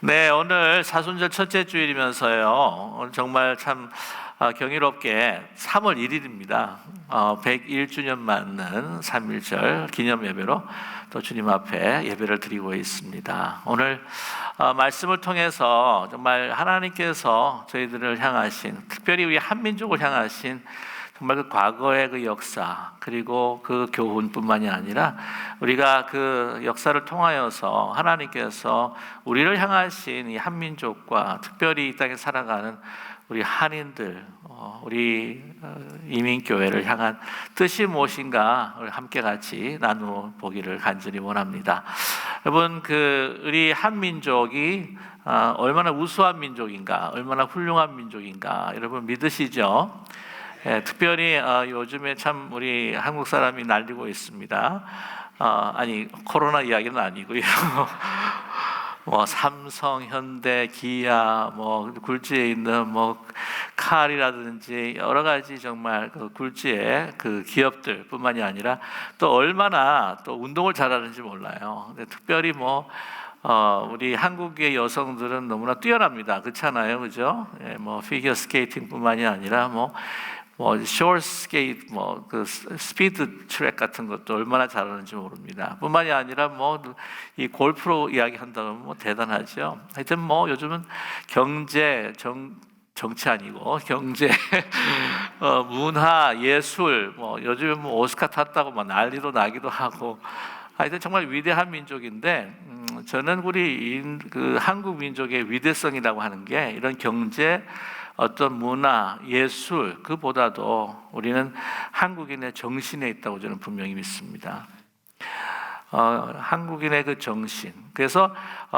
네, 오늘 사순절 첫째 주일이면서요. 오늘 정말 참 경이롭게 3월 1일입니다. 101주년 맞는 3.1절 기념 예배로 또 주님 앞에 예배를 드리고 있습니다. 오늘 말씀을 통해서 정말 하나님께서 저희들을 향하신, 특별히 우리 한민족을 향하신 정말 그 과거의 그 역사, 그리고 그 교훈뿐만이 아니라 우리가 그 역사를 통하여서 하나님께서 우리를 향하신 이 한민족과 특별히 이 땅에 살아가는 우리 한인들, 우리 이민교회를 향한 뜻이 무엇인가 함께 같이 나누어 보기를 간절히 원합니다. 여러분, 우리 한민족이 얼마나 우수한 민족인가, 얼마나 훌륭한 민족인가, 여러분 믿으시죠? 특별히 요즘에 참 우리 한국 사람이 날리고 있습니다. 아니 코로나 이야기는 아니고요. 뭐 삼성, 현대, 기아, 뭐 굴지에 있는 뭐 칼이라든지 여러 가지 정말 그 굴지의 그 기업들뿐만이 아니라 또 얼마나 또 운동을 잘하는지 몰라요. 근데 특별히 우리 한국의 여성들은 너무나 뛰어납니다. 그렇잖아요, 그죠? 뭐 피겨 스케이팅뿐만이 아니라 쇼트 스케이트, 그 스피드 트랙 같은 것도 얼마나 잘하는지 모릅니다. 뿐만이 아니라 이 골프로 이야기한다면 대단하죠. 하여튼 요즘은 정치 아니고 경제, 문화, 예술, 요즘 오스카 탔다고 난리도 나기도 하고. 하여튼 정말 위대한 민족인데, 저는 우리 그 한국 민족의 위대성이라고 하는 게 이런 경제, 어떤 문화, 예술 그보다도 우리는 한국인의 정신에 있다고 저는 분명히 믿습니다. 한국인의 그 정신. 그래서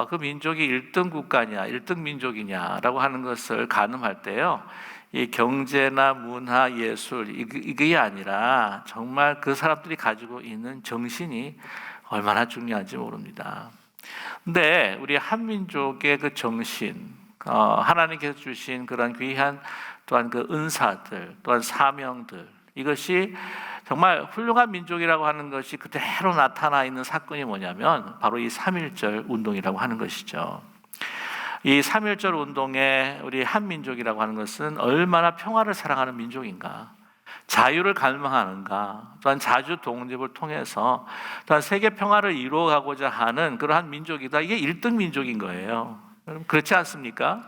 그 민족이 1등 국가냐, 1등 민족이냐라고 하는 것을 가늠할 때요, 이 경제나 문화, 예술 이게 아니라 정말 그 사람들이 가지고 있는 정신이 얼마나 중요한지 모릅니다. 근데 우리 한민족의 그 정신, 하나님께서 주신 그런 귀한 또한 그 은사들, 또한 사명들, 이것이 정말 훌륭한 민족이라고 하는 것이 그대로 나타나 있는 사건이 뭐냐면 바로 이 3.1절 운동이라고 하는 것이죠. 이 3.1절 운동에 우리 한민족이라고 하는 것은 얼마나 평화를 사랑하는 민족인가, 자유를 갈망하는가, 또한 자주 독립을 통해서 또한 세계 평화를 이루어가고자 하는 그러한 민족이다. 이게 1등 민족인 거예요. 그렇지 않습니까?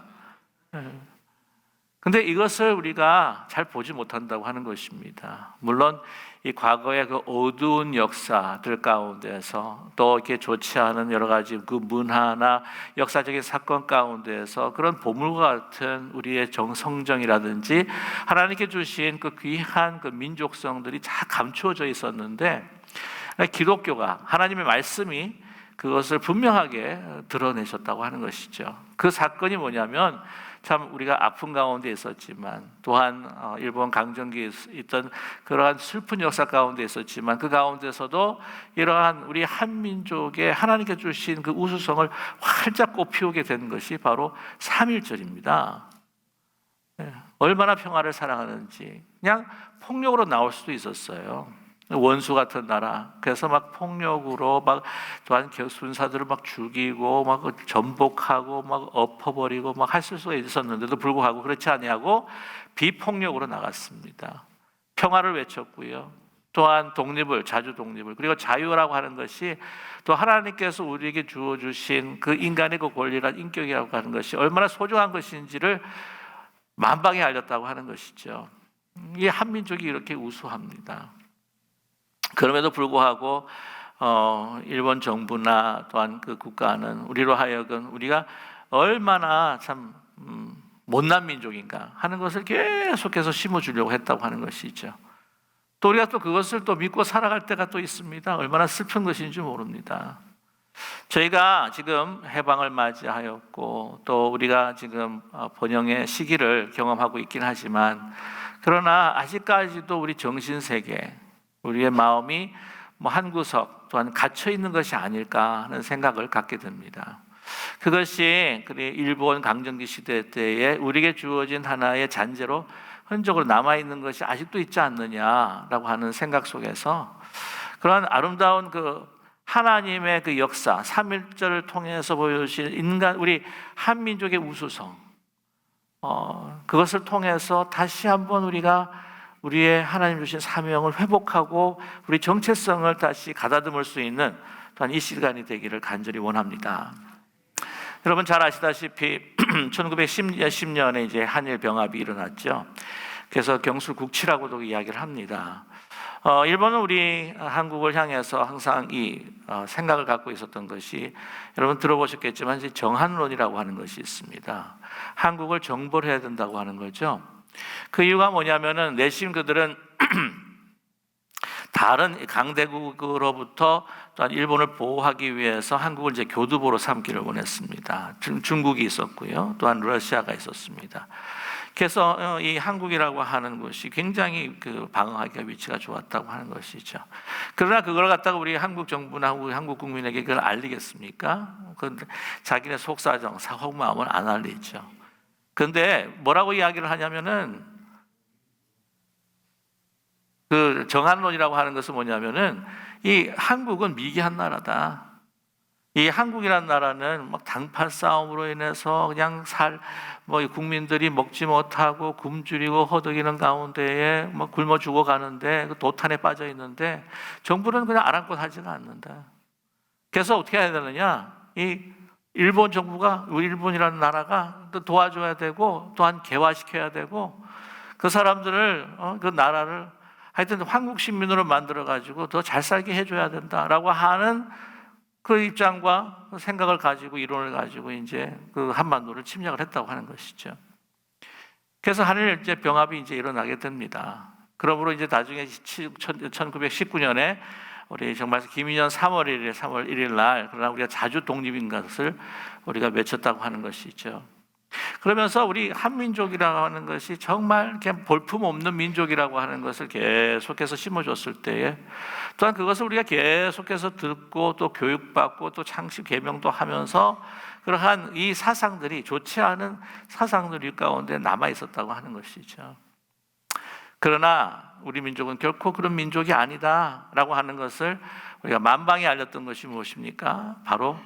근데 이것을 우리가 잘 보지 못한다고 하는 것입니다. 물론 이 과거의 그 어두운 역사들 가운데서 또 이렇게 좋지 않은 여러 가지 그 문화나 역사적인 사건 가운데서 그런 보물과 같은 우리의 성정이라든지 하나님께 주신 그 귀한 그 민족성들이 다 감추어져 있었는데, 기독교가, 하나님의 말씀이 그것을 분명하게 드러내셨다고 하는 것이죠. 그 사건이 뭐냐면 참 우리가 아픈 가운데 있었지만, 또한 일본 강점기에 있던 그러한 슬픈 역사 가운데 있었지만, 그 가운데서도 이러한 우리 한민족의 하나님께 주신 그 우수성을 활짝 꽃피우게 된 것이 바로 3.1절입니다. 얼마나 평화를 사랑하는지. 그냥 폭력으로 나올 수도 있었어요. 원수 같은 나라. 그래서 폭력으로 또한 순사들을 죽이고 전복하고 엎어버리고 할 수가 있었는데도 불구하고 그렇지 아니하고 비폭력으로 나갔습니다. 평화를 외쳤고요. 또한 자주 독립을, 그리고 자유라고 하는 것이 또 하나님께서 우리에게 주어주신 그 인간의 그 권리란 인격이라고 하는 것이 얼마나 소중한 것인지를 만방에 알렸다고 하는 것이죠. 이 한민족이 이렇게 우수합니다. 그럼에도 불구하고 일본 정부나 또한 그 국가는 우리로 하여금 우리가 얼마나 참 못난 민족인가 하는 것을 계속해서 심어주려고 했다고 하는 것이죠. 또 우리가 또 그것을 또 믿고 살아갈 때가 또 있습니다. 얼마나 슬픈 것인지 모릅니다. 저희가 지금 해방을 맞이하였고 또 우리가 지금 번영의 시기를 경험하고 있긴 하지만, 그러나 아직까지도 우리 정신세계, 우리의 마음이 한 구석 또한 갇혀 있는 것이 아닐까 하는 생각을 갖게 됩니다. 그것이 일본 강점기 시대 때에 우리에게 주어진 하나의 잔재로 흔적으로 남아있는 것이 아직도 있지 않느냐라고 하는 생각 속에서 그러한 아름다운 그 하나님의 그 역사, 삼일절을 통해서 보여주신 인간, 우리 한민족의 우수성, 그것을 통해서 다시 한번 우리가 우리의 하나님 주신 사명을 회복하고 우리 정체성을 다시 가다듬을 수 있는 또한 이 시간이 되기를 간절히 원합니다. 여러분 잘 아시다시피 1910년에 이제 한일 병합이 일어났죠. 그래서 경술국치라고도 이야기를 합니다. 일본은 우리 한국을 향해서 항상 이 생각을 갖고 있었던 것이, 여러분 들어보셨겠지만 이제 정한론이라고 하는 것이 있습니다. 한국을 정벌해야 된다고 하는 거죠. 그 이유가 뭐냐면은 내심 그들은 다른 강대국으로부터 또한 일본을 보호하기 위해서 한국을 이제 교두보로 삼기를 원했습니다. 중국이 있었고요, 또한 러시아가 있었습니다. 그래서 이 한국이라고 하는 것이 굉장히 그 방어하기가 위치가 좋았다고 하는 것이죠. 그러나 그걸 갖다가 우리 한국 정부나 한국 국민에게 그걸 알리겠습니까? 그런데 자기네 속사정, 속마음은 안 알리죠. 그런데 뭐라고 이야기를 하냐면은, 그 정한론이라고 하는 것은 뭐냐면은, 이 한국은 미개한 나라다. 이 한국이라는 나라는 막 당판 싸움으로 인해서 그냥 국민들이 먹지 못하고 굶주리고 허덕이는 가운데에 막 굶어 죽어가는데, 그 도탄에 빠져 있는데 정부는 그냥 아랑곳 하지가 않는다. 그래서 어떻게 해야 되느냐? 이 일본 정부가, 우리 일본이라는 나라가 또 도와줘야 되고, 또한 개화시켜야 되고, 그 사람들을 그 나라를 하여튼 한국 시민으로 만들어 가지고 더 잘 살게 해줘야 된다라고 하는 그 입장과 생각을 가지고, 이론을 가지고 이제 그 한반도를 침략을 했다고 하는 것이죠. 그래서 한일 이제 병합이 이제 일어나게 됩니다. 그러므로 이제 나중에 1919년에 우리 정말 김인현 3월 1일 날, 그러나 우리가 자주 독립인 것을 우리가 외쳤다고 하는 것이죠. 그러면서 우리 한민족이라고 하는 것이 정말 그냥 볼품없는 민족이라고 하는 것을 계속해서 심어줬을 때에, 또한 그것을 우리가 계속해서 듣고 또 교육받고 또 창시 개명도 하면서 그러한 이 사상들이, 좋지 않은 사상들이 가운데 남아 있었다고 하는 것이죠. 그러나 우리 민족은 결코 그런 민족이 아니다라고 하는 것을 우리가 만방에 알렸던 것이 무엇입니까? 바로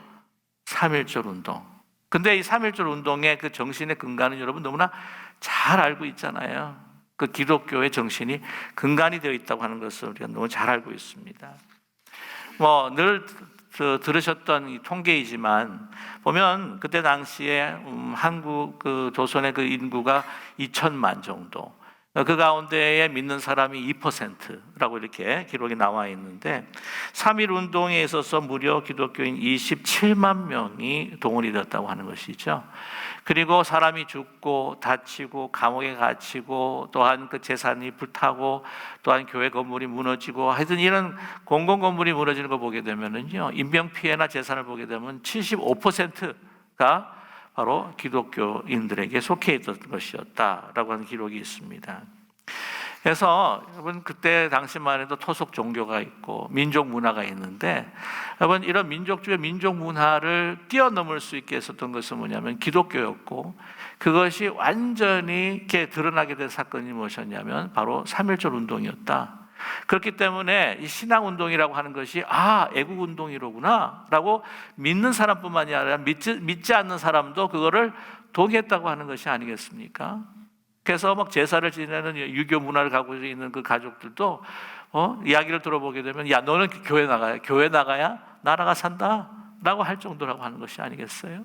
3.1절 운동. 근데 이 3.1절 운동의 그 정신의 근간은 여러분 너무나 잘 알고 있잖아요. 그 기독교의 정신이 근간이 되어 있다고 하는 것을 우리가 너무 잘 알고 있습니다. 늘 들으셨던 이 통계이지만 보면 그때 당시에 한국 그 조선의 그 인구가 2천만 정도, 그 가운데에 믿는 사람이 2%라고 이렇게 기록이 나와 있는데, 3.1 운동에 있어서 무려 기독교인 27만 명이 동원이 되었다고 하는 것이죠. 그리고 사람이 죽고 다치고 감옥에 갇히고, 또한 그 재산이 불타고, 또한 교회 건물이 무너지고, 하여튼 이런 공공 건물이 무너지는 거 보게 되면은요, 인명 피해나 재산을 보게 되면 75%가 바로 기독교인들에게 속해 있던 것이었다라고 하는 기록이 있습니다. 그래서 여러분 그때 당시만 해도 토속 종교가 있고 민족 문화가 있는데, 여러분 이런 민족주의 민족 문화를 뛰어넘을 수 있게 했었던 것은 뭐냐면 기독교였고, 그것이 완전히 이렇게 드러나게 된 사건이 무엇이었냐면 바로 3.1절 운동이었다. 그렇기 때문에 이 신앙운동이라고 하는 것이 애국운동이로구나 라고 믿는 사람뿐만이 아니라 믿지 않는 사람도 그거를 동의했다고 하는 것이 아니겠습니까? 그래서 막 제사를 지내는 유교 문화를 갖고 있는 그 가족들도 이야기를 들어보게 되면, 야 너는 교회 나가야 나라가 산다 라고 할 정도라고 하는 것이 아니겠어요?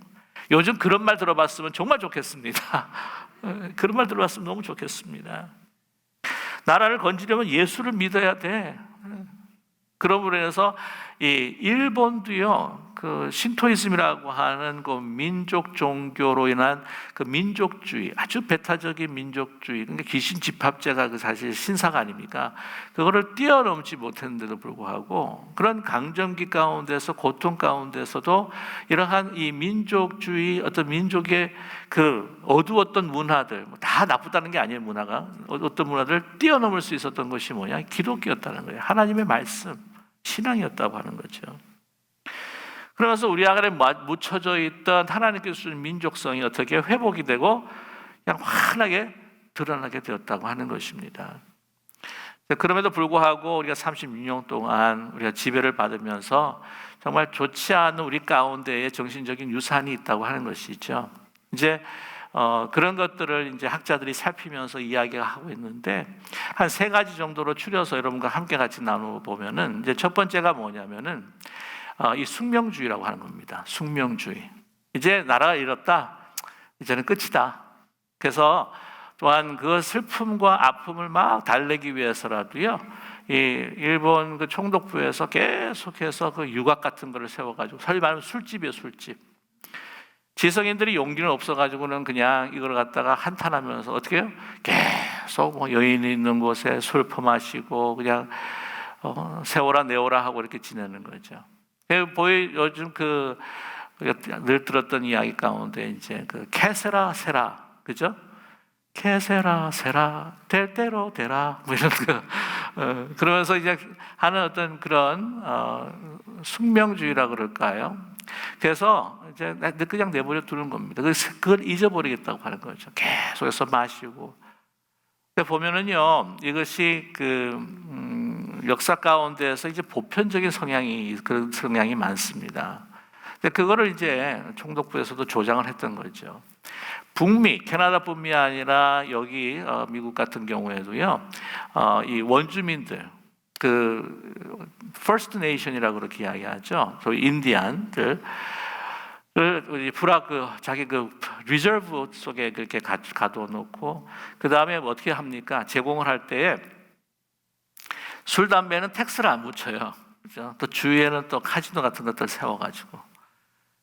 요즘 그런 말 들어봤으면 정말 좋겠습니다. 그런 말 들어봤으면 너무 좋겠습니다. 나라를 건지려면 예수를 믿어야 돼. 그러므로 인해서 이 일본도요, 그 신토이즘이라고 하는 그 민족 종교로 인한 그 민족주의, 아주 배타적인 민족주의, 그러니까 귀신 집합제가 그 사실 신사가 아닙니까? 그거를 뛰어넘지 못했는데도 불구하고 그런 강점기 가운데서, 고통 가운데서도 이러한 이 민족주의, 어떤 민족의 그 어두웠던 문화들, 다 나쁘다는 게 아니에요. 문화가 어떤 문화들 뛰어넘을 수 있었던 것이 뭐냐? 기독교였다는 거예요. 하나님의 말씀, 신앙이었다고 하는 거죠. 그러면서 우리 안에 묻혀져 있던 하나님께서 주신 민족성이 어떻게 회복이 되고 그냥 환하게 드러나게 되었다고 하는 것입니다. 그럼에도 불구하고 우리가 36년 동안 우리가 지배를 받으면서 정말 좋지 않은 우리 가운데에 정신적인 유산이 있다고 하는 것이죠. 이제 그런 것들을 이제 학자들이 살피면서 이야기가 하고 있는데 한 세 가지 정도로 추려서 여러분과 함께 같이 나누어 보면은 이제 첫 번째가 뭐냐면은 이 숙명주의라고 하는 겁니다. 숙명주의. 이제 나라가 잃었다. 이제는 끝이다. 그래서 또한 그 슬픔과 아픔을 막 달래기 위해서라도요, 이 일본 그 총독부에서 계속해서 그 유곽 같은 거를 세워가지고, 소위 말하면 술집이에요, 술집. 지성인들이 용기는 없어가지고는 그냥 이걸 갖다가 한탄하면서 어떻게 해요? 계속 뭐 여인이 있는 곳에 술 퍼마시고 그냥 세워라 내오라 하고 이렇게 지내는 거죠. 요즘 늘 들었던 이야기 가운데 이제 그 캐세라 세라, 그죠? 캐세라 세라 될 대로 되라 뭐 이런 거 그러면서 이제 하는 어떤 그런 숙명주의라 그럴까요? 그래서 이제 그냥 내버려 두는 겁니다. 그걸 잊어버리겠다고 하는 거죠. 계속해서 마시고. 보면은요, 이것이 역사 가운데에서 이제 보편적인 그런 성향이 많습니다. 근데 그거를 이제 총독부에서도 조장을 했던 거죠. 북미, 캐나다뿐만 아니라 여기 미국 같은 경우에도요, 이 원주민들, First Nation이라고 그렇게 이야기하죠. 소위 인디안들. 자기 리저브 속에 그렇게 가둬놓고, 그 다음에 어떻게 합니까? 제공을 할 때에 술, 담배는 텍스를 안 붙여요. 그죠? 또 주위에는 또 카지노 같은 것들 세워가지고.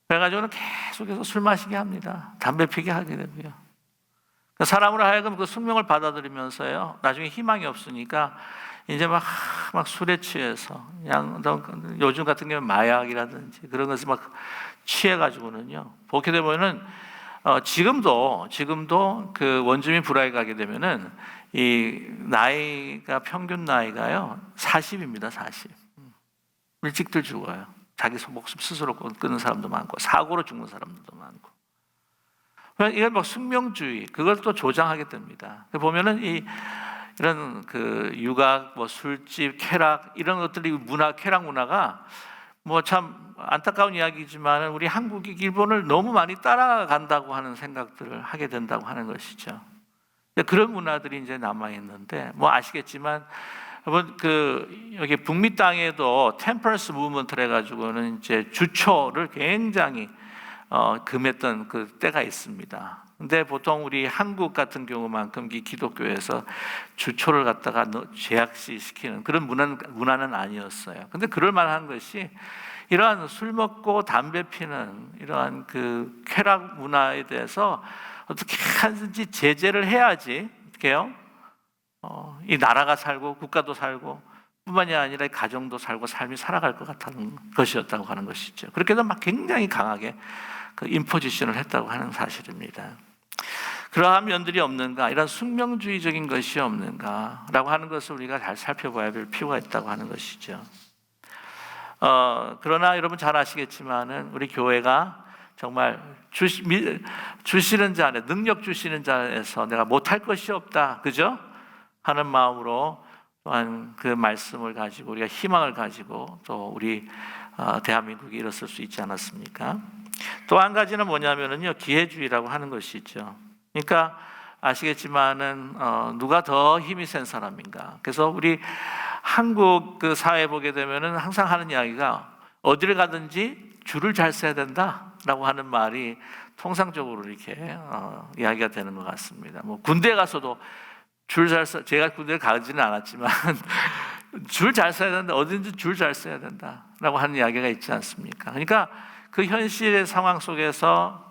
그래가지고는 계속해서 술 마시게 합니다. 담배 피게 하게 되고요. 사람으로 하여금 그 숙명을 받아들이면서요, 나중에 희망이 없으니까 이제 막 술에 취해서, 요즘 같은 경우는 마약이라든지 그런 것을 막 취해가지고는요, 보게 되면은, 지금도 그 원주민 불화에 가게 되면은, 평균 나이가요, 40입니다, 40. 일찍들 죽어요. 자기 목숨 스스로 끊는 사람도 많고, 사고로 죽는 사람들도 많고. 이건 뭐 숙명주의, 그걸 또 조장하게 됩니다. 보면은 이런 유곽, 술집, 쾌락, 이런 것들이 쾌락 문화가 뭐 참 안타까운 이야기지만 우리 한국이 일본을 너무 많이 따라간다고 하는 생각들을 하게 된다고 하는 것이죠. 그런 문화들이 이제 남아 있는데, 뭐 아시겠지만 여러분 여기 북미 땅에도 템퍼런스 무브먼트를 해가지고는 이제 주초를 굉장히 금했던 그 때가 있습니다. 근데 보통 우리 한국 같은 경우만큼 기독교에서 주초를 갖다가 제약시키는 그런 문화는 아니었어요. 근데 그럴 만한 것이 이러한 술 먹고 담배 피는 이러한 쾌락 문화에 대해서 어떻게 하든지 제재를 해야지, 어떻게요? 이 나라가 살고 국가도 살고 뿐만이 아니라 가정도 살고 삶이 살아갈 것 같은 것이었다고 하는 것이죠. 그렇게 해서 막 굉장히 강하게 임포지션을 했다고 하는 사실입니다. 그러한 면들이 없는가, 이런 숙명주의적인 것이 없는가라고 하는 것을 우리가 잘 살펴봐야 될 필요가 있다고 하는 것이죠. 그러나 여러분 잘 아시겠지만은 우리 교회가 정말 주시는 자 안에, 능력 주시는 자에서 내가 못할 것이 없다, 그죠? 하는 마음으로 또한 그 말씀을 가지고 우리가 희망을 가지고 또 우리 대한민국이 일어설 수 있지 않았습니까? 또 한 가지는 뭐냐면은요, 기회주의라고 하는 것이죠. 그러니까 아시겠지만은 누가 더 힘이 센 사람인가? 그래서 우리 한국 사회 보게 되면은 항상 하는 이야기가 어디를 가든지 줄을 잘 서야 된다라고 하는 말이 통상적으로 이렇게 이야기가 되는 것 같습니다. 뭐 군대 가서도 제가 군대를 가지는 않았지만 줄 잘 서야 된다, 어딘지 줄 잘 서야 된다라고 하는 이야기가 있지 않습니까? 그러니까 그 현실의 상황 속에서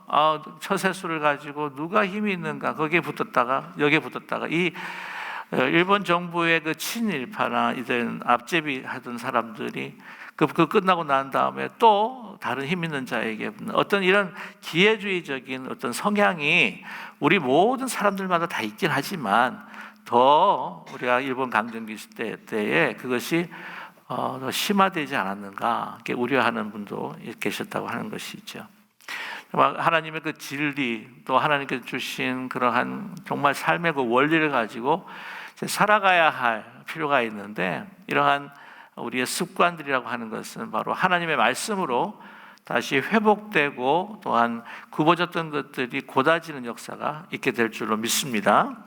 처세술을 가지고 누가 힘이 있는가, 거기에 붙었다가 여기에 붙었다가 이 일본 정부의 친일파나 이런 앞제비 하던 사람들이 그 끝나고 난 다음에 또 다른 힘 있는 자에게 어떤 이런 기회주의적인 어떤 성향이 우리 모든 사람들마다 다 있긴 하지만 더 우리가 일본 강점기 때에 그것이 더 심화되지 않았는가, 이렇게 우려하는 분도 계셨다고 하는 것이죠. 하나님의 그 진리, 또 하나님께서 주신 그러한 정말 삶의 그 원리를 가지고 살아가야 할 필요가 있는데, 이러한 우리의 습관들이라고 하는 것은 바로 하나님의 말씀으로 다시 회복되고 또한 굽어졌던 것들이 곧아지는 역사가 있게 될 줄로 믿습니다.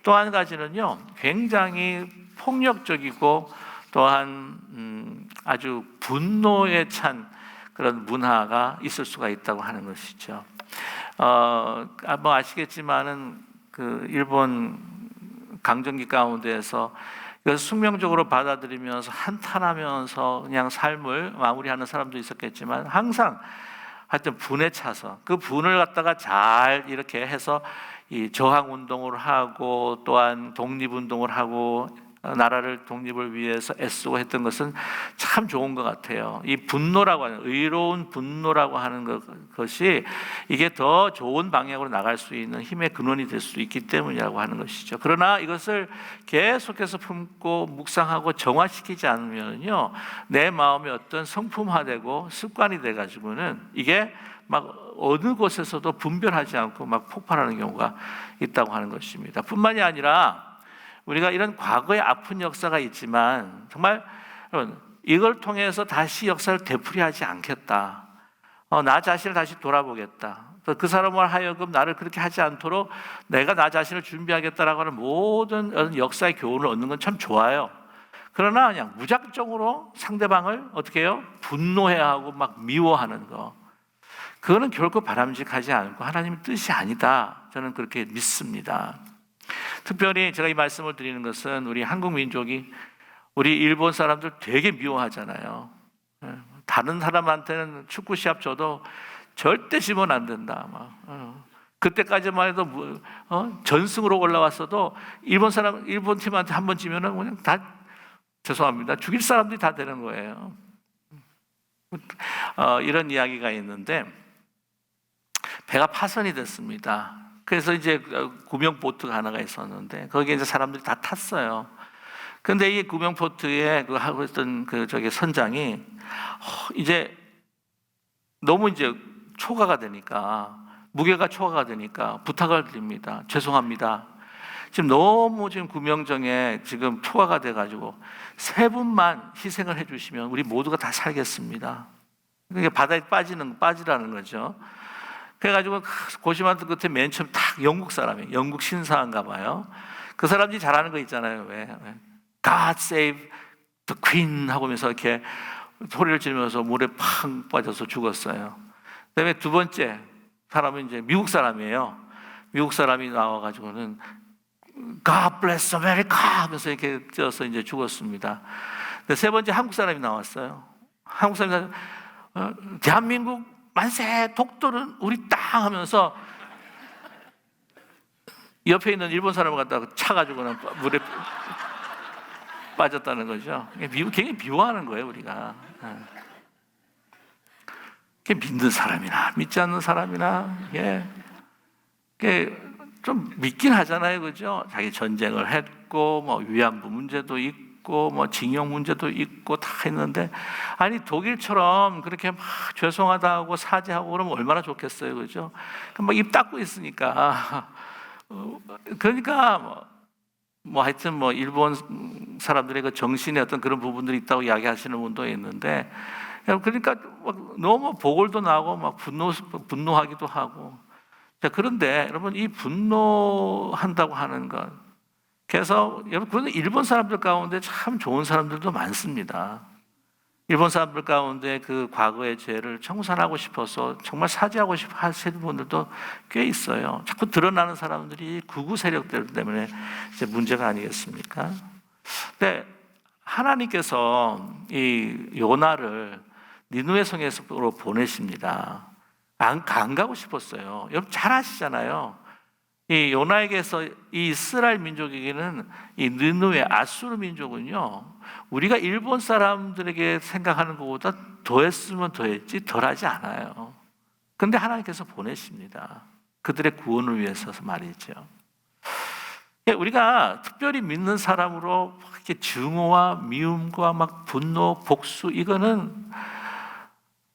또 한 가지는요, 굉장히 폭력적이고 또한 아주 분노에 찬 그런 문화가 있을 수가 있다고 하는 것이죠. 뭐 아시겠지만은 그 일본 강점기 가운데에서 그래서 숙명적으로 받아들이면서 한탄하면서 그냥 삶을 마무리하는 사람도 있었겠지만 항상 하여튼 분에 차서 그 분을 갖다가 잘 이렇게 해서 이 저항 운동을 하고 또한 독립 운동을 하고 나라를 독립을 위해서 애쓰고 했던 것은 참 좋은 것 같아요. 이 분노라고 하는, 의로운 분노라고 하는 것이 이게 더 좋은 방향으로 나갈 수 있는 힘의 근원이 될 수 있기 때문이라고 하는 것이죠. 그러나 이것을 계속해서 품고 묵상하고 정화시키지 않으면요, 내 마음이 어떤 성품화되고 습관이 돼가지고는 이게 막 어느 곳에서도 분별하지 않고 막 폭발하는 경우가 있다고 하는 것입니다. 뿐만이 아니라 우리가 이런 과거의 아픈 역사가 있지만 정말 여러분, 이걸 통해서 다시 역사를 되풀이하지 않겠다. 나 자신을 다시 돌아보겠다. 그 사람을 하여금 나를 그렇게 하지 않도록 내가 나 자신을 준비하겠다라고 하는 모든 역사의 교훈을 얻는 건 참 좋아요. 그러나 그냥 무작정으로 상대방을 어떻게 해요? 분노해야 하고 막 미워하는 거. 그거는 결코 바람직하지 않고 하나님의 뜻이 아니다. 저는 그렇게 믿습니다. 특별히 제가 이 말씀을 드리는 것은 우리 한국 민족이 우리 일본 사람들 되게 미워하잖아요. 다른 사람한테는 축구 시합 줘도 절대 지면 안 된다. 그때까지만 해도 전승으로 올라왔어도 일본 팀한테 한 번 지면은 그냥 다 죄송합니다. 죽일 사람들이 다 되는 거예요. 이런 이야기가 있는데 배가 파손이 됐습니다. 그래서 이제 구명보트가 하나가 있었는데 거기에 이제 사람들이 다 탔어요. 근데 이 구명보트에 그 하고 있던 그 저기 선장이 이제 너무 이제 초과가 되니까 무게가 초과가 되니까 부탁을 드립니다. 죄송합니다. 지금 너무 지금 구명정에 지금 초과가 돼가지고 3분만 희생을 해주시면 우리 모두가 다 살겠습니다. 그게 바다에 빠지라는 거죠. 그래가지고 고심한 끝에 맨 처음 딱 영국 사람이에요. 영국 신사인가 봐요. 그 사람들이 잘하는 거 있잖아요. 왜? God save the Queen 하고면서 이렇게 소리를 지르면서 물에 팡 빠져서 죽었어요. 그다음에 두 번째 사람은 이제 미국 사람이에요. 미국 사람이 나와가지고는 God bless America 하면서 이렇게 뛰어서 이제 죽었습니다. 근데 세 번째 한국 사람이 나왔어요. 한국 사람이 대한민국 만세, 독도는 우리 땅 하면서 옆에 있는 일본 사람을 갖다가 차가지고는 물에 빠졌다는 거죠. 굉장히 미워하는 거예요, 우리가. 믿는 사람이나 믿지 않는 사람이나 좀 믿긴 하잖아요, 그죠? 자기 전쟁을 했고 뭐 위안부 문제도 있고 뭐 징용 문제도 있고 다 했는데 아니 독일처럼 그렇게 막 죄송하다 하고 사죄하고 그러면 얼마나 좋겠어요, 그죠? 막 입 닫고 있으니까 그러니까 뭐 하여튼 뭐 일본 사람들의 그 정신의 어떤 그런 부분들이 있다고 이야기하시는 분도 있는데 그러니까 너무 보골도 나고 막 분노하기도 하고. 자, 그런데 여러분 이 분노한다고 하는 것, 그래서 여러분 그런데 일본 사람들 가운데 참 좋은 사람들도 많습니다. 일본 사람들 가운데 그 과거의 죄를 청산하고 싶어서 정말 사죄하고 싶어 하시는 분들도 꽤 있어요. 자꾸 드러나는 사람들이 극우 세력들 때문에 이제 문제가 아니겠습니까? 근데 하나님께서 이 요나를 니느웨 성에서로 보내십니다. 안 가고 싶었어요. 여러분 잘 아시잖아요. 이 요나에게서 이 이스라엘 민족에게는 이 니느웨 아수르 민족은요, 우리가 일본 사람들에게 생각하는 것보다 더했으면 더했지 덜하지 않아요. 근데 하나님께서 보내십니다. 그들의 구원을 위해서 말이죠. 우리가 특별히 믿는 사람으로 이렇게 증오와 미움과 막 분노, 복수 이거는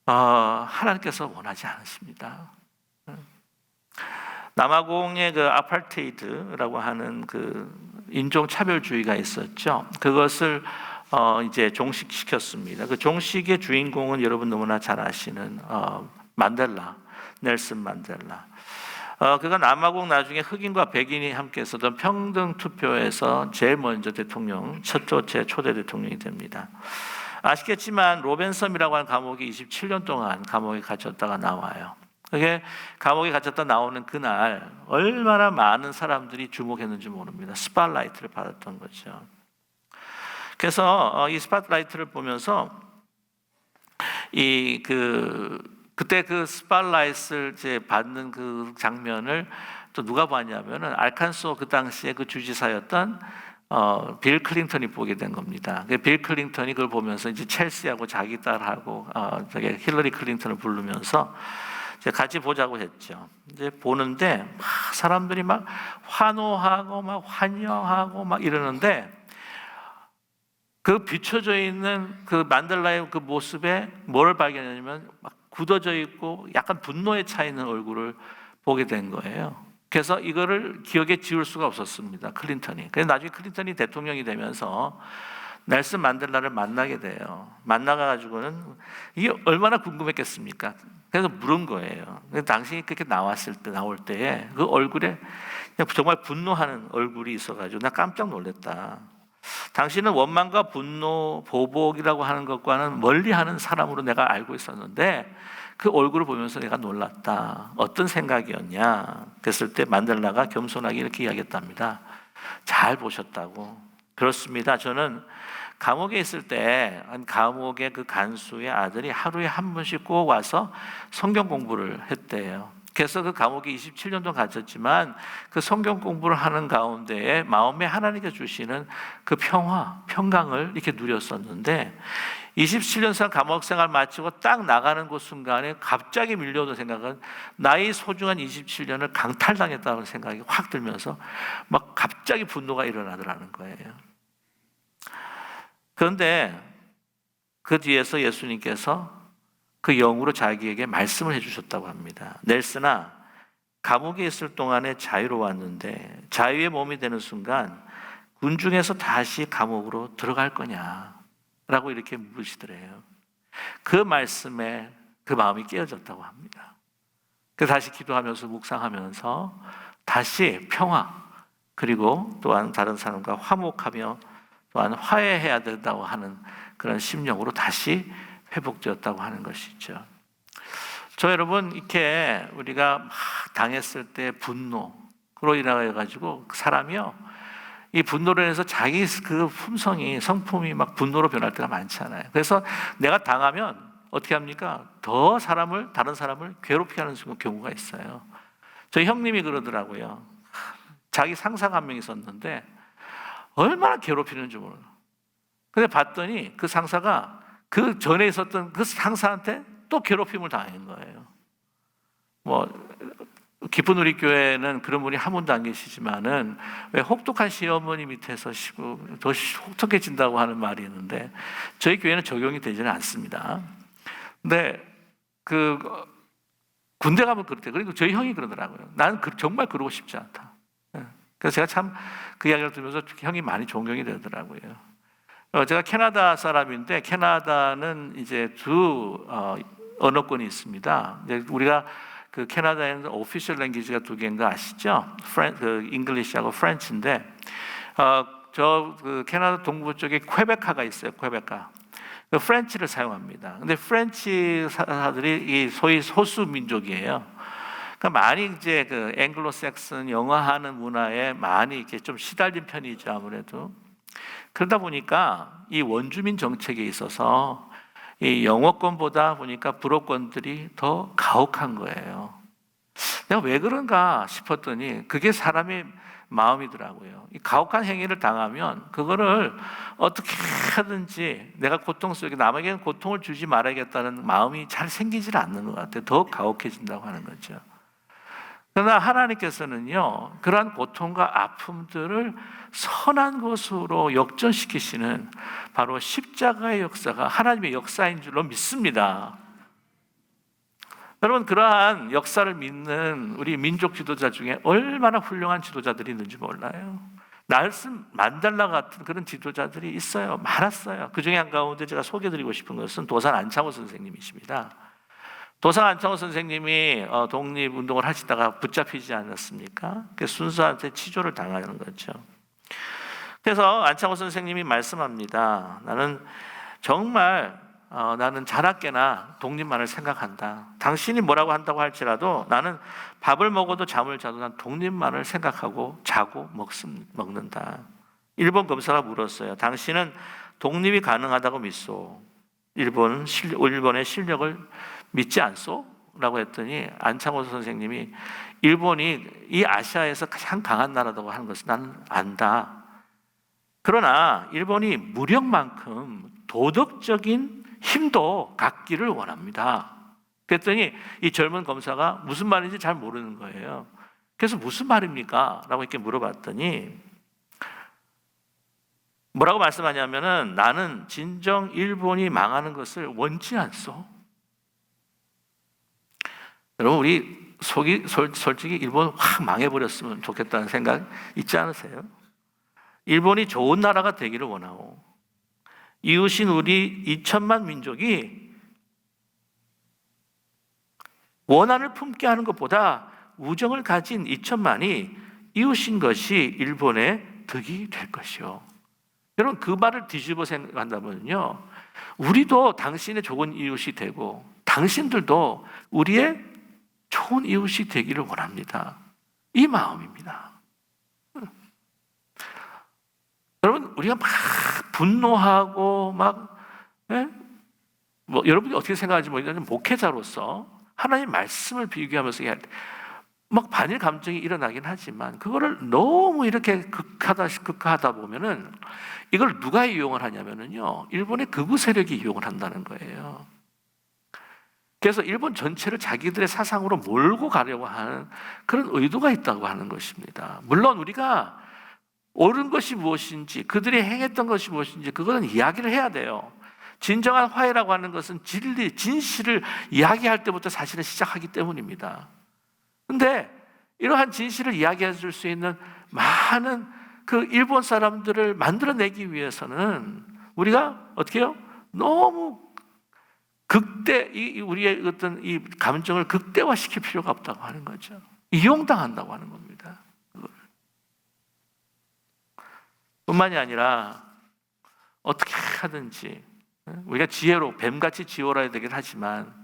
하나님께서 원하지 않으십니다. 남아공의 그 아파르테이드라고 하는 그 인종차별주의가 있었죠. 그것을 이제 종식시켰습니다. 그 종식의 주인공은 여러분 너무나 잘 아시는 만델라, 넬슨 만델라. 그가 남아공 나중에 흑인과 백인이 함께 했었던 평등 투표에서 제일 먼저 대통령, 첫 번째 초대 대통령이 됩니다. 아시겠지만 로벤섬이라고 하는 감옥에 27년 동안 감옥에 갇혔다가 나와요. 그게 감옥에 갇혔다 나오는 그날 얼마나 많은 사람들이 주목했는지 모릅니다. 스팟라이트를 받았던 거죠. 그래서 이 스팟라이트를 보면서 그때 그 스팟라이트를 이제 받는 그 장면을 또 누가 봤냐면은 알칸소 그 당시에 그 주지사였던 빌 클린턴이 보게 된 겁니다. 빌 클린턴이 그걸 보면서 이제 첼시하고 자기 딸하고 힐러리 클린턴을 부르면서 이제 같이 보자고 했죠. 이제 보는데 막 사람들이 막 환호하고 막 환영하고 막 이러는데 그 비춰져 있는 그 만델라의 그 모습에 뭘 발견했냐면 막 굳어져 있고 약간 분노에 차 있는 얼굴을 보게 된 거예요. 그래서 이거를 기억에 지울 수가 없었습니다. 클린턴이. 그래서 나중에 클린턴이 대통령이 되면서 넬슨 만델라를 만나게 돼요. 만나가지고는 이게 얼마나 궁금했겠습니까? 그래서 물은 거예요. 당신이 그렇게 나올 때에 그 얼굴에 그냥 정말 분노하는 얼굴이 있어가지고 나 깜짝 놀랐다. 당신은 원망과 분노, 보복이라고 하는 것과는 멀리하는 사람으로 내가 알고 있었는데 그 얼굴을 보면서 내가 놀랐다. 어떤 생각이었냐? 그랬을 때 만델라가 겸손하게 이렇게 이야기했답니다. 잘 보셨다고. 그렇습니다. 저는 감옥에 있을 때 감옥의 그 간수의 아들이 하루에 한 번씩 꼭 와서 성경 공부를 했대요. 그래서 그 감옥에 27년 동안 갇혔지만 그 성경 공부를 하는 가운데에 마음에 하나님께 주시는 그 평화, 평강을 이렇게 누렸었는데 27년 감옥 생활 마치고 딱 나가는 그 순간에 갑자기 밀려오는 생각은 나의 소중한 27년을 강탈당했다는 생각이 확 들면서 막 갑자기 분노가 일어나더라는 거예요. 그런데 그 뒤에서 예수님께서 그 영으로 자기에게 말씀을 해주셨다고 합니다. 넬슨아, 감옥에 있을 동안에 자유로웠는데 자유의 몸이 되는 순간 군중에서 다시 감옥으로 들어갈 거냐? 라고 이렇게 물으시더래요. 그 말씀에 그 마음이 깨어졌다고 합니다. 그래서 다시 기도하면서 묵상하면서 다시 평화, 그리고 또한 다른 사람과 화목하며 또한 화해해야 된다고 하는 그런 심령으로 다시 회복되었다고 하는 것이죠. 저 여러분, 이렇게 우리가 막 당했을 때 분노로 인하여 가지고 사람이요, 이 분노로 인해서 자기 그 품성이, 성품이 막 분노로 변할 때가 많잖아요. 그래서 내가 당하면 어떻게 합니까? 더 다른 사람을 괴롭게 하는 경우가 있어요. 저희 형님이 그러더라고요. 자기 상사가 한 명 있었는데 얼마나 괴롭히는지 몰라요. 근데 봤더니 그 상사가 그 전에 있었던 그 상사한테 또 괴롭힘을 당한 거예요. 깊은 우리 교회는 그런 분이 한 분도 안 계시지만은 왜 혹독한 시어머니 밑에서 쉬고 더 혹독해진다고 하는 말이 있는데 저희 교회는 적용이 되지는 않습니다. 근데 그 군대 가면 그렇대. 그리고 저희 형이 그러더라고요. 나는 정말 그러고 싶지 않다. 그래서 제가 참 그 이야기를 들으면서 형이 많이 존경이 되더라고요. 제가 캐나다 사람인데 캐나다는 이제 두 언어권이 있습니다. 이제 우리가 그 캐나다에는 오피셜 랭귀지가 두 개인 거 아시죠? 잉글리시하고 프렌치인데 그 캐나다 동부 쪽에 퀘베카가 있어요. 퀘베카. 그 프렌치를 사용합니다. 근데 프렌치 사람들이 이 소위 소수 민족이에요. 그러니까 많이 이제 그 앵글로색슨 영어하는 문화에 많이 이렇게 좀 시달린 편이죠, 아무래도. 그러다 보니까 이 원주민 정책에 있어서 이 영어권보다 보니까 불어권들이 더 가혹한 거예요. 내가 왜 그런가 싶었더니 그게 사람의 마음이더라고요. 이 가혹한 행위를 당하면 그거를 어떻게 하든지 내가 고통 속에 남에게 고통을 주지 말아야겠다는 마음이 잘 생기질 않는 것 같아요. 더 가혹해진다고 하는 거죠. 그러나 하나님께서는요, 그러한 고통과 아픔들을 선한 것으로 역전시키시는 바로 십자가의 역사가 하나님의 역사인 줄로 믿습니다. 여러분, 그러한 역사를 믿는 우리 민족 지도자 중에 얼마나 훌륭한 지도자들이 있는지 몰라요. 날슨 만달라 같은 그런 지도자들이 있어요. 많았어요. 그 중에 한가운데 제가 소개드리고 싶은 것은 도산 안창호 선생님이십니다. 도산 안창호 선생님이 독립운동을 하시다가 붙잡히지 않았습니까? 그 순수한테 치조를 당하는 거죠. 그래서 안창호 선생님이 말씀합니다. 나는 정말 나는 자나깨나 독립만을 생각한다. 당신이 뭐라고 한다고 할지라도 나는 밥을 먹어도 잠을 자도 난 독립만을 생각하고 자고 먹는다. 일본 검사가 물었어요. 당신은 독립이 가능하다고 믿소? 일본의 실력을 믿지 않소? 라고 했더니 안창호 선생님이 일본이 이 아시아에서 가장 강한 나라라고 하는 것을 나는 안다. 그러나 일본이 무력만큼 도덕적인 힘도 갖기를 원합니다. 그랬더니 이 젊은 검사가 무슨 말인지 잘 모르는 거예요. 그래서 무슨 말입니까? 라고 이렇게 물어봤더니 뭐라고 말씀하냐면은 나는 진정 일본이 망하는 것을 원치 않소. 여러분 우리 솔직히 일본 확 망해버렸으면 좋겠다는 생각 있지 않으세요? 일본이 좋은 나라가 되기를 원하고 이웃인 우리 2천만 민족이 원한을 품게 하는 것보다 우정을 가진 2천만이 이웃인 것이 일본의 득이 될 것이요. 여러분 그 말을 뒤집어 생각한다면요, 우리도 당신의 좋은 이웃이 되고 당신들도 우리의 좋은 이웃이 되기를 원합니다. 이 마음입니다. 여러분 우리가 막 분노하고 뭐 여러분이 어떻게 생각하는지 모르겠는데 목회자로서 하나님의 말씀을 비교하면서 막 반일 감정이 일어나긴 하지만 그거를 너무 이렇게 극하다 보면은 이걸 누가 이용을 하냐면은요, 일본의 극우 세력이 이용을 한다는 거예요. 그래서 일본 전체를 자기들의 사상으로 몰고 가려고 하는 그런 의도가 있다고 하는 것입니다. 물론 우리가 옳은 것이 무엇인지, 그들이 행했던 것이 무엇인지 그거는 이야기를 해야 돼요. 진정한 화해라고 하는 것은 진리, 진실을 이야기할 때부터 사실은 시작하기 때문입니다. 그런데 이러한 진실을 이야기해 줄 수 있는 많은 그 일본 사람들을 만들어내기 위해서는 우리가 어떻게 해요? 너무 우리의 어떤 이 감정을 극대화시킬 필요가 없다고 하는 거죠. 이용당한다고 하는 겁니다. 뿐만이 아니라 어떻게 하든지 우리가 지혜로 뱀같이 지혜로워야 되긴 하지만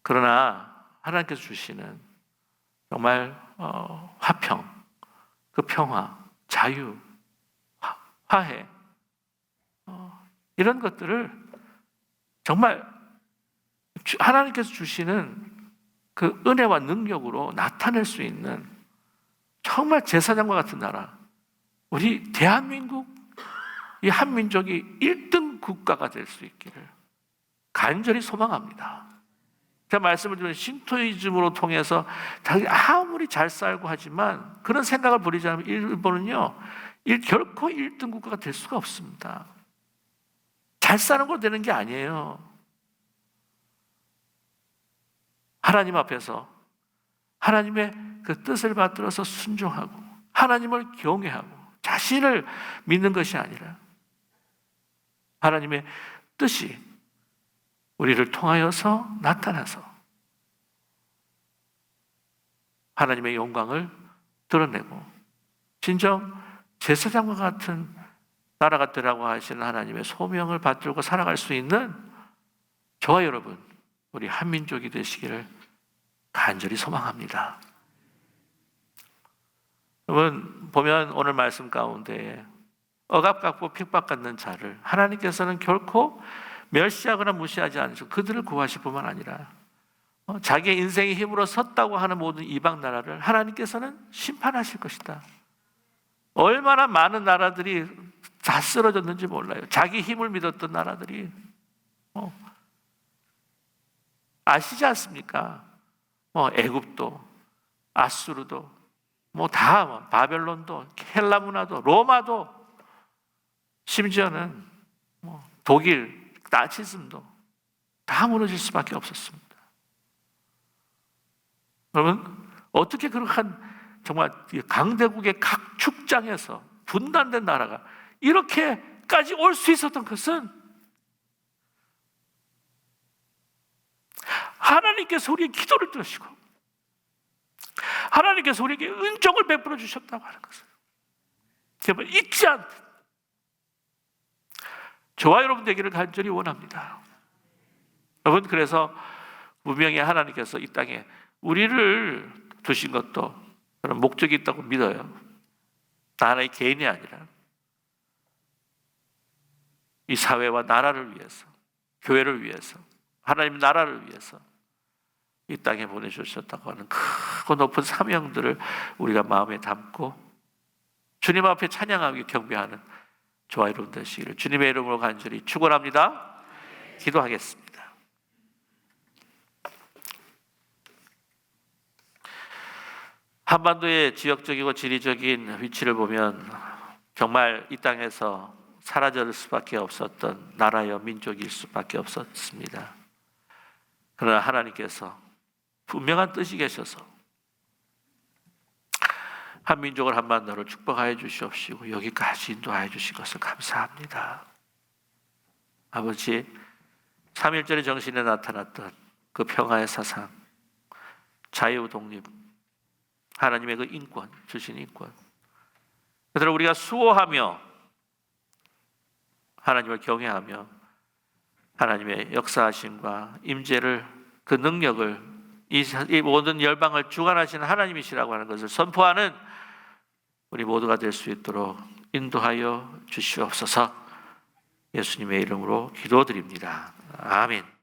그러나 하나님께서 주시는 정말 화평, 그 평화, 자유, 화해 이런 것들을 정말 하나님께서 주시는 그 은혜와 능력으로 나타낼 수 있는 정말 제사장과 같은 나라, 우리 대한민국 이 한민족이 1등 국가가 될 수 있기를 간절히 소망합니다. 제가 말씀을 드리면 신토이즘으로 통해서 아무리 잘 살고 하지만 그런 생각을 버리지 않으면 일본은요 결코 1등 국가가 될 수가 없습니다. 잘 사는 거 되는 게 아니에요. 하나님 앞에서 하나님의 그 뜻을 받들어서 순종하고 하나님을 경외하고 자신을 믿는 것이 아니라 하나님의 뜻이 우리를 통하여서 나타나서 하나님의 영광을 드러내고 진정 제사장과 같은 나라가 되라고 하시는 하나님의 소명을 받들고 살아갈 수 있는 저와 여러분, 우리 한민족이 되시기를 간절히 소망합니다. 여러분 보면 오늘 말씀 가운데 억압받고 핍박받는 자를 하나님께서는 결코 멸시하거나 무시하지 않으시고 그들을 구하실 뿐만 아니라 자기의 인생의 힘으로 섰다고 하는 모든 이방 나라를 하나님께서는 심판하실 것이다. 얼마나 많은 나라들이 다 쓰러졌는지 몰라요. 자기 힘을 믿었던 나라들이 아시지 않습니까? 애굽도 아수르도 다 바벨론도 헬라 문화도 로마도 심지어는 독일 나치즘도 다 무너질 수밖에 없었습니다. 여러분 어떻게 그렇게 정말 강대국의 각 축장에서 분단된 나라가 이렇게까지 올 수 있었던 것은 하나님께서 우리의 기도를 들으시고 하나님께서 우리에게 은총을 베풀어 주셨다고 하는 것을 제발 잊지 않는 저와 여러분 되기를 간절히 원합니다. 여러분, 그래서 분명히 하나님께서 이 땅에 우리를 두신 것도 그런 목적이 있다고 믿어요. 나 하나의 개인이 아니라 이 사회와 나라를 위해서, 교회를 위해서, 하나님 나라를 위해서 이 땅에 보내주셨다고 하는 크고 높은 사명들을 우리가 마음에 담고 주님 앞에 찬양하기 경배하는 저와 여러분 되시기를 주님의 이름으로 간절히 축원합니다. 기도하겠습니다. 한반도의 지역적이고 지리적인 위치를 보면 정말 이 땅에서 사라질 수밖에 없었던 나라여 민족일 수밖에 없었습니다. 그러나 하나님께서 분명한 뜻이 계셔서 한 민족을 한반도를 축복하여 주시옵시고 여기까지 인도하여 주신 것을 감사합니다. 아버지, 3.1절의 정신에 나타났던 그 평화의 사상, 자유, 독립, 하나님의 그 인권, 주신 인권, 그들을 우리가 수호하며 하나님을 경외하며 하나님의 역사하심과 임재를, 그 능력을, 이 모든 열방을 주관하시는 하나님이시라고 하는 것을 선포하는 우리 모두가 될 수 있도록 인도하여 주시옵소서. 예수님의 이름으로 기도드립니다. 아멘.